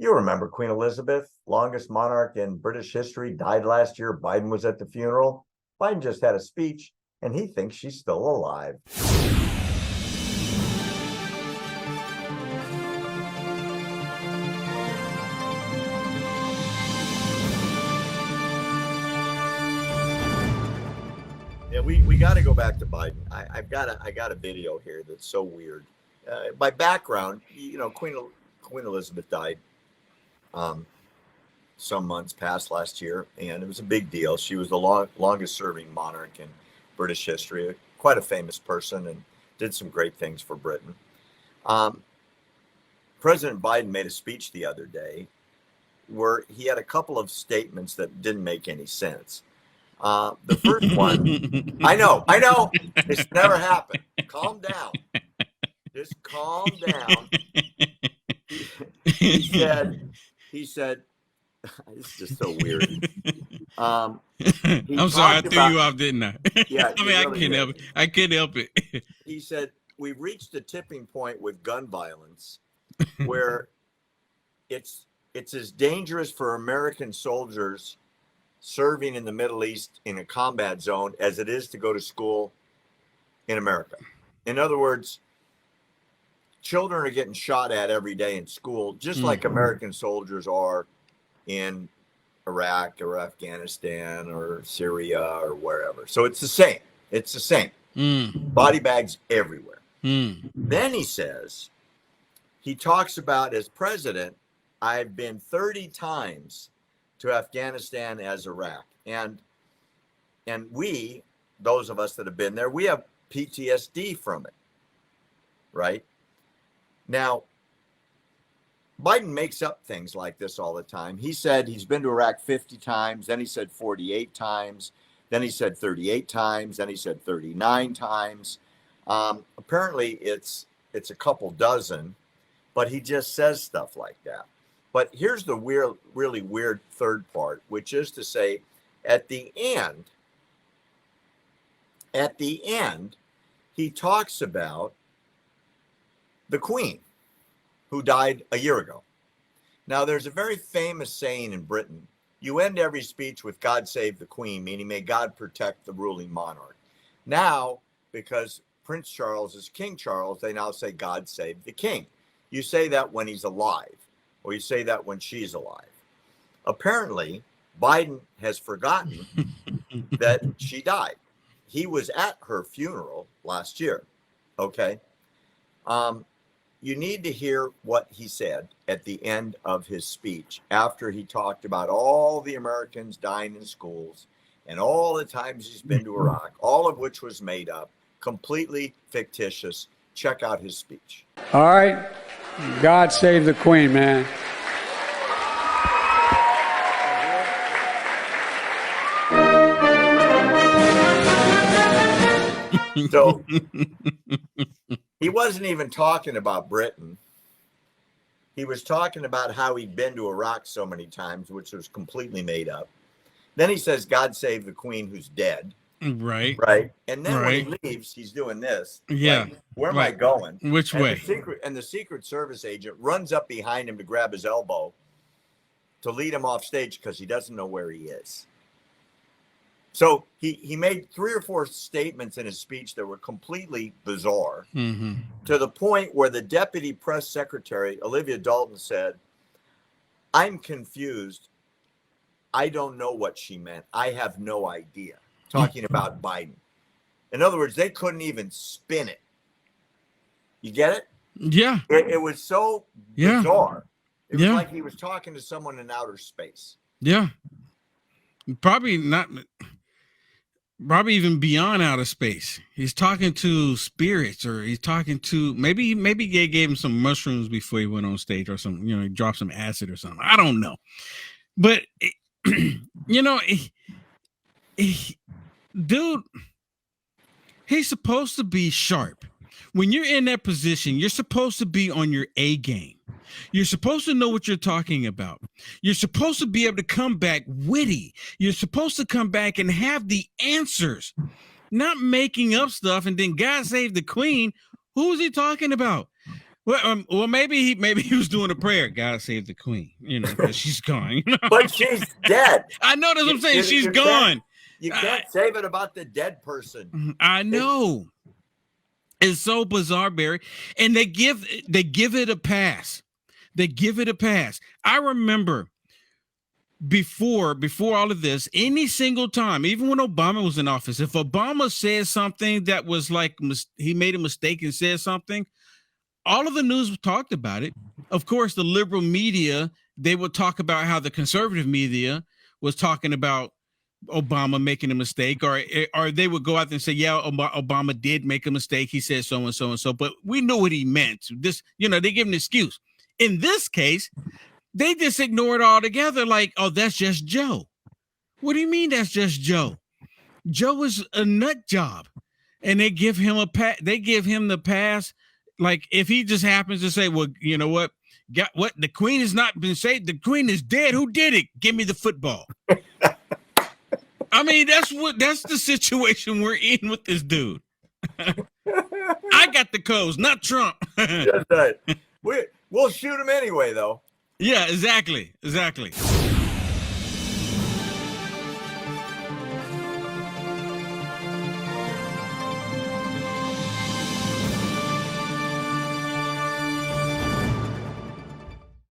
You remember Queen Elizabeth, longest monarch in British history, died last year. Biden was at the funeral. Biden just had a speech, and he thinks she's still alive. Yeah, we got to go back to Biden. I got a video here that's so weird. By background, Queen Elizabeth died some months past last year, and it was a big deal. She was the longest serving monarch in British history, quite a famous person, and did some great things for Britain. President Biden made a speech the other day where he had a couple of statements that didn't make any sense. The first one, I know, it's never happened. Calm down. Just calm down. He said, it's just so weird. I'm sorry, I threw you off, didn't I? Yeah, I mean, really I can't help it. He said, we've reached a tipping point with gun violence where it's as dangerous for American soldiers serving in the Middle East in a combat zone as it is to go to school in America. In other words, children are getting shot at every day in school, just like American soldiers are in Iraq or Afghanistan or Syria or wherever. So it's the same. It's the same. Body bags everywhere. Then he talks about, as president, I've been 30 times to Afghanistan as Iraq. And we, those of us that have been there, we have PTSD from it, right? Now, Biden makes up things like this all the time. He said he's been to Iraq 50 times, then he said 48 times, then he said 38 times, then he said 39 times. Apparently it's a couple dozen, but he just says stuff like that. But here's the really weird third part, which is to say, at the end, he talks about the Queen, who died a year ago. Now, there's a very famous saying in Britain: you end every speech with "God save the Queen," meaning may God protect the ruling monarch. Now, because Prince Charles is King Charles, they now say "God save the King." You say that when he's alive, or you say that when she's alive. Apparently, Biden has forgotten that she died. He was at her funeral last year. Okay. You need to hear what he said at the end of his speech after he talked about all the Americans dying in schools and all the times he's been to Iraq, all of which was made up, completely fictitious. Check out his speech. All right. God save the Queen, man. So he wasn't even talking about Britain. He was talking about how he'd been to Iraq so many times, which was completely made up. Then he says, "God save the Queen who's dead." Right. And then when he leaves, he's doing this. Yeah. Like, where am I going? Which way? The Secret Service agent runs up behind him to grab his elbow to lead him off stage because he doesn't know where he is. So he made 3 or 4 statements in his speech that were completely bizarre, to the point where the deputy press secretary, Olivia Dalton, said, "I'm confused. I don't know what she meant. I have no idea." Talking about Biden. In other words, they couldn't even spin it. You get it? Yeah. It was so bizarre. It was like he was talking to someone in outer space. Yeah. Probably even beyond outer space. He's talking to spirits, or he's talking to maybe they gave him some mushrooms before he went on stage, or some, he dropped some acid or something. I don't know. But dude, he's supposed to be sharp. When you're in that position, you're supposed to be on your A game. You're supposed to know what you're talking about. You're supposed to be able to come back witty. You're supposed to come back and have the answers, not making up stuff. And then God save the Queen. Who's he talking about? Well, maybe he was doing a prayer. God save the queen, because she's gone. But she's dead. I know that's what I'm saying. You- She's you gone. You can't save it about the dead person. I know. It's so bizarre, Barry. And they give it a pass. They give it a pass. I remember before all of this, any single time, even when Obama was in office, if Obama said something that was like he made a mistake and said something, all of the news talked about it. Of course, the liberal media, they would talk about how the conservative media was talking about Obama making a mistake, or they would go out and say, yeah, Obama did make a mistake. He said so and so and so, but we know what he meant. This, they give an excuse. In this case, they just ignore it altogether. Like, oh, that's just Joe. What do you mean that's just Joe? Joe is a nut job, and they give him they give him the pass. Like, if he just happens to say, well, you know what? The queen has not been saved. The queen is dead. Who did it? Give me the football. I mean, that's the situation we're in with this dude. I got the codes, not Trump. That's right. We'll shoot him anyway, though. Yeah, exactly.